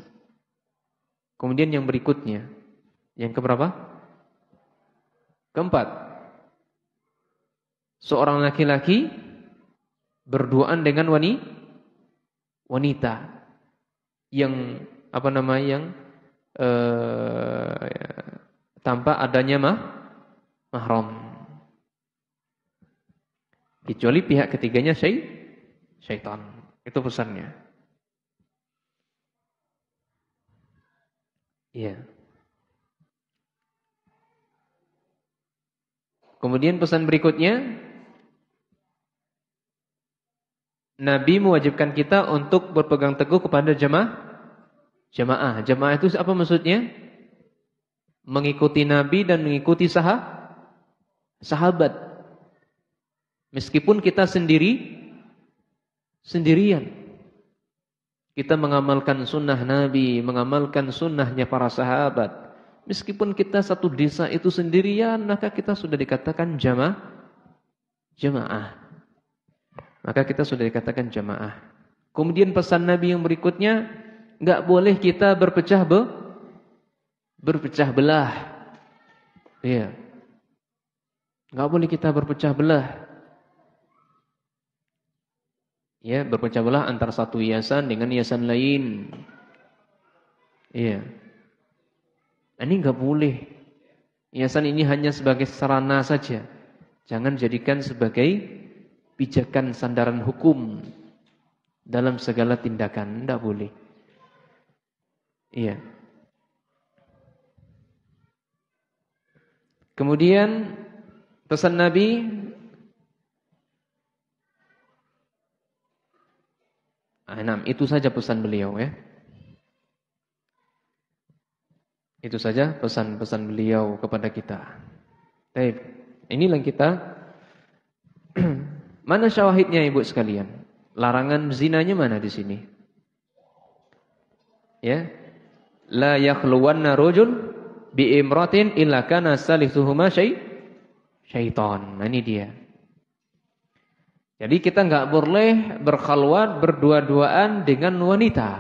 Speaker 2: Kemudian yang berikutnya, yang keberapa? Keempat. Seorang laki-laki berduaan dengan wanita yang tanpa adanya mahram, kecuali pihak ketiganya syaitan. Itu pesannya. Iya. Kemudian pesan berikutnya, Nabi mewajibkan kita untuk berpegang teguh kepada jamaah. Jamaah itu apa maksudnya?
Speaker 1: mengikuti Nabi dan mengikuti sahabat. Meskipun kita sendirian. Kita mengamalkan sunnah Nabi, mengamalkan sunnahnya para sahabat. Meskipun kita satu desa itu sendirian, maka kita sudah dikatakan jamaah. Maka kita sudah dikatakan jamaah. Kemudian pesan Nabi yang berikutnya, enggak boleh kita berpecah belah. Iya. Enggak boleh kita berpecah belah. Ya, berpecah belah antara satu yayasan dengan yayasan lain. Iya. Ini enggak boleh. Yayasan ini hanya sebagai sarana saja. Jangan jadikan sebagai pijakan sandaran hukum dalam segala tindakan. Enggak boleh. Iya. Kemudian pesan Nabi, itu saja pesan beliau ya. Itu saja pesan-pesan beliau kepada kita. Baik, inilah kita. Mana syawahidnya ibu sekalian? Larangan zinanya mana di sini? Ya. La yakhluwanna rajul bi imratin illa kana salisuhuma syaitan. Nah, ini dia. Jadi kita enggak boleh berkhalwat berdua-duaan dengan wanita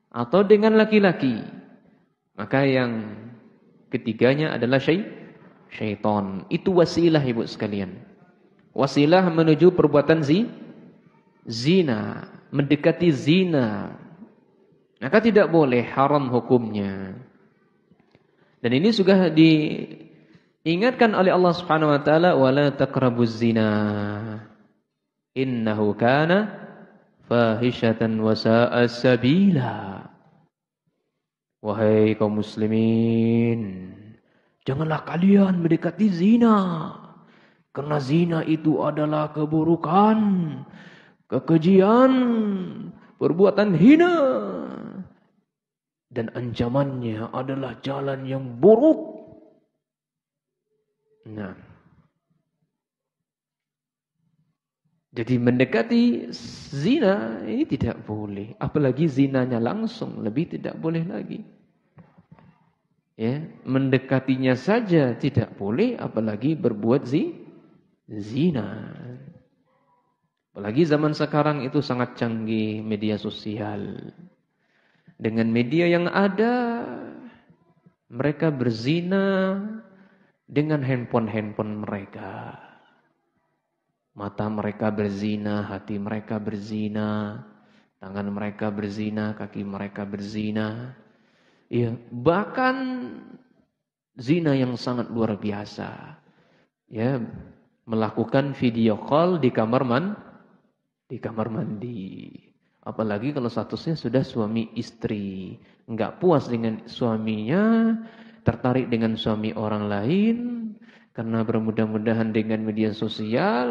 Speaker 1: atau dengan laki-laki. Maka yang ketiganya adalah syaitan. Itu wasilah ibu sekalian. Wasilah menuju perbuatan zina, mendekati zina. Maka tidak boleh, haram hukumnya. Dan ini sudah diingatkan oleh Allah Subhanahu wa taala, wala taqrabuz zina. Innahu kana fahishatan wa sa'a sabila. Wahai kaum muslimin, janganlah kalian mendekati zina. Karena zina itu adalah keburukan, kekejian, perbuatan hina. Dan ancamannya adalah jalan yang buruk. Nah, jadi mendekati zina ini tidak boleh. Apalagi zinanya langsung, lebih tidak boleh lagi. Ya, mendekatinya saja tidak boleh, apalagi berbuat zina. Apalagi zaman sekarang itu sangat canggih media sosial. Dengan media yang ada, mereka berzina dengan handphone mereka. Mata mereka berzina, hati mereka berzina, tangan mereka berzina, kaki mereka berzina. Ya, bahkan zina yang sangat luar biasa. Ya, melakukan video call di kamar mandi. Apalagi kalau statusnya sudah suami istri, enggak puas dengan suaminya, tertarik dengan suami orang lain. Karena bermudah-mudahan dengan media sosial,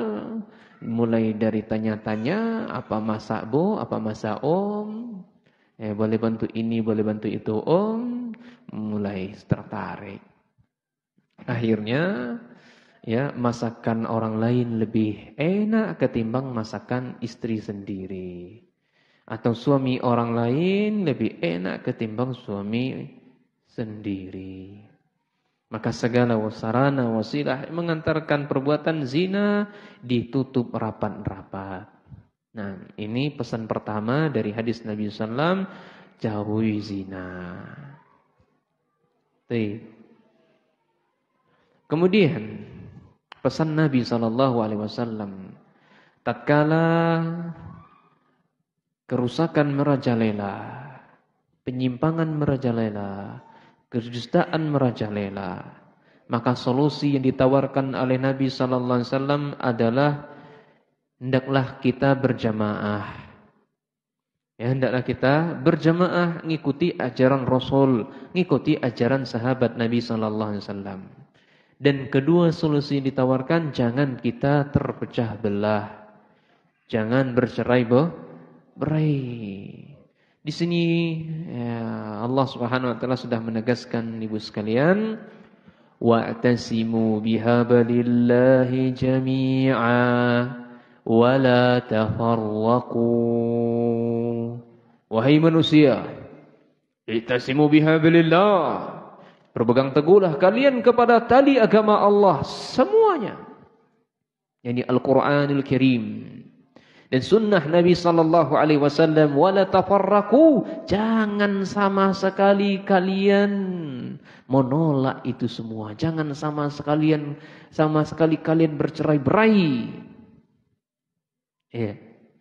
Speaker 1: mulai dari tanya-tanya, apa masak bu, apa masak om, boleh bantu ini, boleh bantu itu om, mulai tertarik. Akhirnya, ya masakan orang lain lebih enak ketimbang masakan istri sendiri. Atau suami orang lain lebih enak ketimbang suami sendiri. Maka segala sarana wasilah mengantarkan perbuatan zina ditutup rapat-rapat. Nah, ini pesan pertama dari hadis Nabi SAW, jauhi zina. Kemudian pesan Nabi SAW, tatkala kerusakan merajalela, penyimpangan merajalela, kedustaan merajalela, maka solusi yang ditawarkan oleh Nabi sallallahu alaihi wasallam adalah hendaklah kita berjamaah. Ya, hendaklah kita berjamaah ngikuti ajaran Rasul, ngikuti ajaran sahabat Nabi sallallahu alaihi wasallam. Dan kedua solusi yang ditawarkan, jangan kita terpecah belah. Jangan bercerai-berai. Di sini ya, Allah Subhanahu wa taala sudah menegaskan ibu sekalian, wa'tasimu bihablillahi jami'a wa la tafarraqu. Wahai manusia, i'tasimu bihablillah. Berpegang teguhlah kalian kepada tali agama Allah semuanya. Yani Al-Qur'anul Karim. Dan sunnah Nabi sallallahu alaihi wasallam, wala tafarraqu, jangan sama sekali kalian menolak itu semua. Jangan sama sekali kalian bercerai-berai. Ya.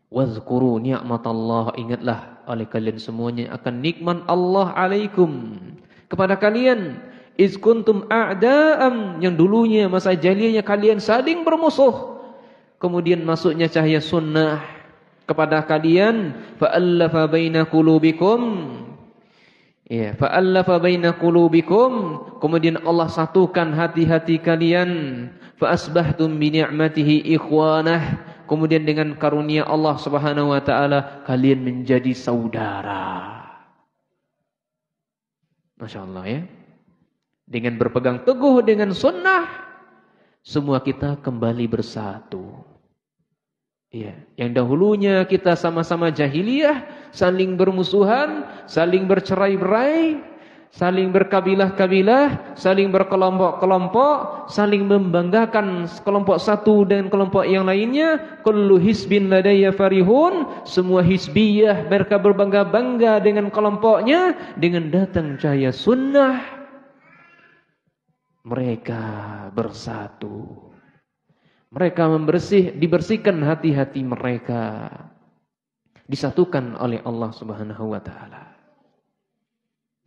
Speaker 1: Wazkuru ni'matallah, ingatlah oleh kalian semuanya akan nikmat Allah alaikum kepada kalian. Iz kuntum a'da'am, yang dulunya masa jahiliyahnya kalian saling bermusuh. Kemudian masuknya cahaya sunnah kepada kalian, fa'allafa baina qulubikum. Ya, fa'allafa baina qulubikum. Kemudian Allah satukan hati-hati kalian, fa asbahtum bi ni'matihi ikhwanah. Kemudian dengan karunia Allah Subhanahu wa taala kalian menjadi saudara. Masya Allah ya. Dengan berpegang teguh dengan sunnah, semua kita kembali bersatu. Ya, yang dahulunya kita sama-sama jahiliyah, saling bermusuhan, saling bercerai-berai, saling berkabilah-kabilah, saling berkelompok-kelompok, saling membanggakan kelompok satu dengan kelompok yang lainnya. Kullu hisbin ladayya farihun, semua hisbiyah mereka berbangga-bangga dengan kelompoknya. Dengan datang cahaya sunnah, mereka bersatu. Mereka dibersihkan hati-hati mereka, disatukan oleh Allah Subhanahu wa taala.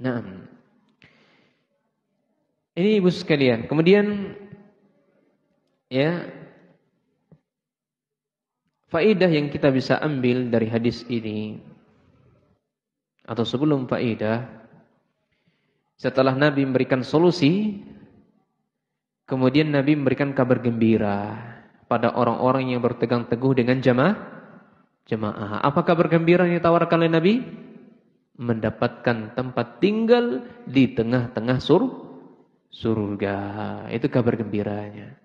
Speaker 1: Naam. Ini ibu sekalian. Kemudian ya, faedah yang kita bisa ambil dari hadis ini, atau sebelum faedah, setelah Nabi memberikan solusi, kemudian Nabi memberikan kabar gembira pada orang-orang yang berpegang teguh dengan jamaah. Apa kabar gembira yang ditawarkan oleh Nabi? Mendapatkan tempat tinggal di tengah-tengah surga. Itu kabar gembiranya.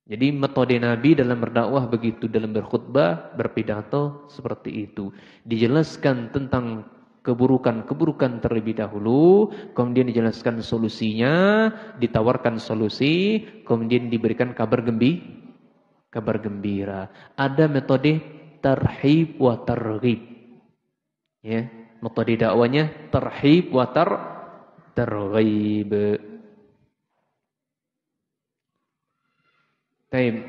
Speaker 1: Jadi metode Nabi dalam berdakwah begitu, dalam berkhutbah, berpidato seperti itu. Dijelaskan tentang keburukan-keburukan terlebih dahulu, kemudian dijelaskan solusinya, ditawarkan solusi, kemudian diberikan kabar gembira. Ada metode tarhib wa targhib. Ya, metode dakwanya tarhib wa targhib. Baik.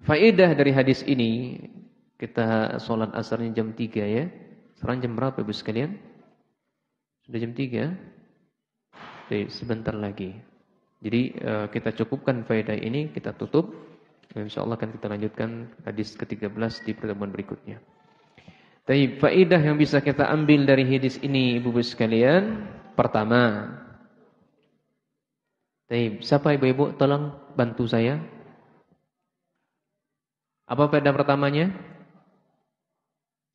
Speaker 1: Faedah dari hadis ini, kita sholat asarnya jam 3 ya. Sekarang jam berapa Ibu sekalian? Sudah jam 3? Baik, sebentar lagi. Jadi kita cukupkan faedah ini, kita tutup. Insyaallah akan kita lanjutkan hadis ke-13 di pertemuan berikutnya. Baik, faedah yang bisa kita ambil dari hadis ini Ibu sekalian. Pertama. Baik, siapa Ibu-ibu tolong bantu saya? Apa faedah pertamanya?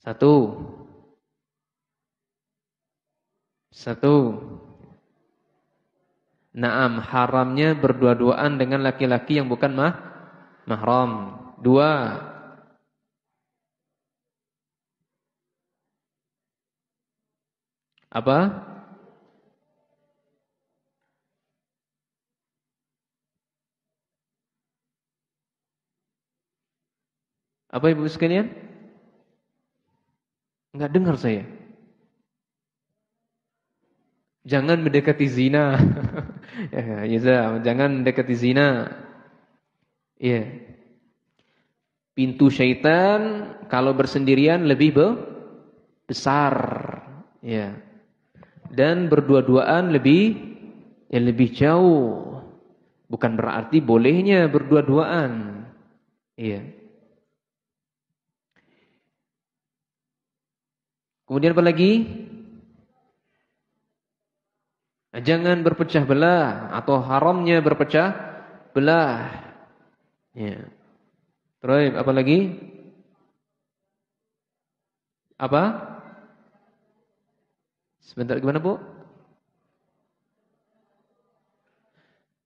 Speaker 1: 1. Naam, haramnya berdua-duaan dengan laki-laki yang bukan mahram. 2. Apa? Apa Ibu sekalian? Enggak dengar saya. Jangan mendekati zina. Ya, jangan mendekati zina. Iya. Pintu syaitan kalau bersendirian lebih besar. Ya. Dan berdua-duaan lebih jauh. Bukan berarti bolehnya berdua-duaan. Iya. Kemudian apa lagi? Jangan berpecah belah atau haramnya berpecah belah. Ya. Terus apa lagi? Apa? Sebentar, gimana Bu?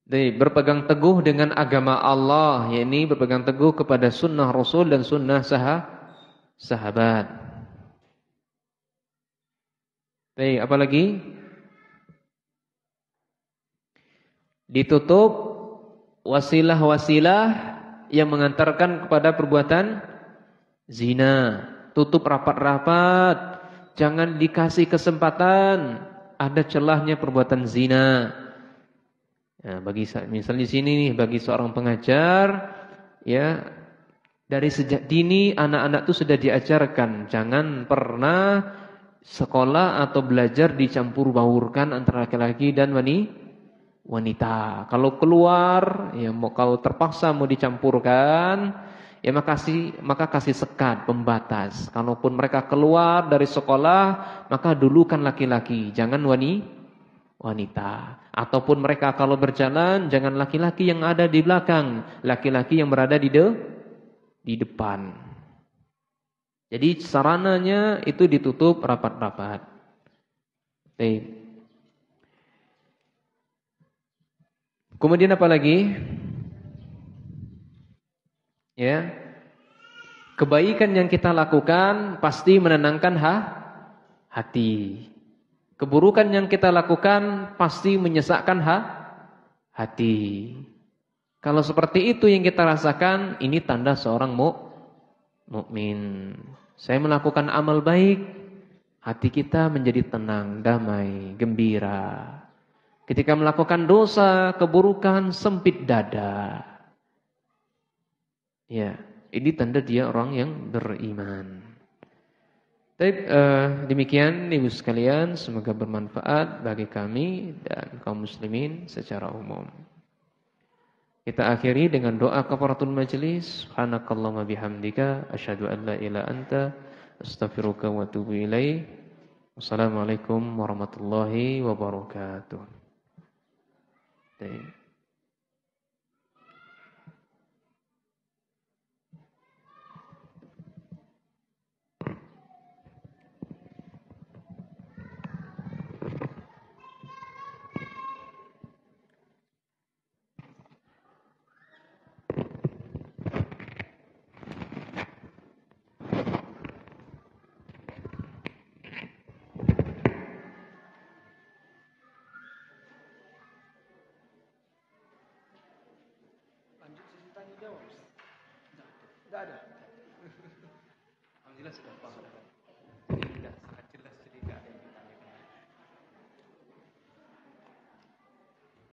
Speaker 1: Jadi berpegang teguh dengan agama Allah, yakni berpegang teguh kepada sunnah Rasul dan sunnah sahabat. Baik, apa lagi? Ditutup wasilah-wasilah yang mengantarkan kepada perbuatan zina. Tutup rapat-rapat, jangan dikasih kesempatan ada celahnya perbuatan zina. Ya, misalnya di sini nih, bagi seorang pengajar, ya, dari sejak dini anak-anak itu sudah diajarkan jangan pernah sekolah atau belajar dicampur baurkan antara laki-laki dan wanita. Kalau keluar, ya kalau terpaksa mau dicampurkan, ya maka kasih sekat, pembatas. Kalaupun mereka keluar dari sekolah, maka dulukan laki-laki, jangan wanita. Ataupun mereka kalau berjalan, jangan laki-laki yang ada di belakang, laki-laki yang berada di depan. Jadi sarananya itu ditutup rapat-rapat. Kemudian apa lagi? Ya. Kebaikan yang kita lakukan pasti menenangkan hati. Keburukan yang kita lakukan pasti menyesakkan hati. Kalau seperti itu yang kita rasakan, ini tanda seorang mukmin. Saya melakukan amal baik, hati kita menjadi tenang, damai, gembira. Ketika melakukan dosa, keburukan, sempit dada. Ya, ini tanda dia orang yang beriman. Baik, demikian ibu sekalian, semoga bermanfaat bagi kami dan kaum muslimin secara umum. Kita akhiri dengan doa kafaratul majelis. Subhanakallahumma bihamdika asyhadu an la ilaha anta astaghfiruka wa atubu ilaik. Wassalamualaikum warahmatullahi wabarakatuh. Baik.
Speaker 2: Tidak ada. Alhamdulillah sudah paham.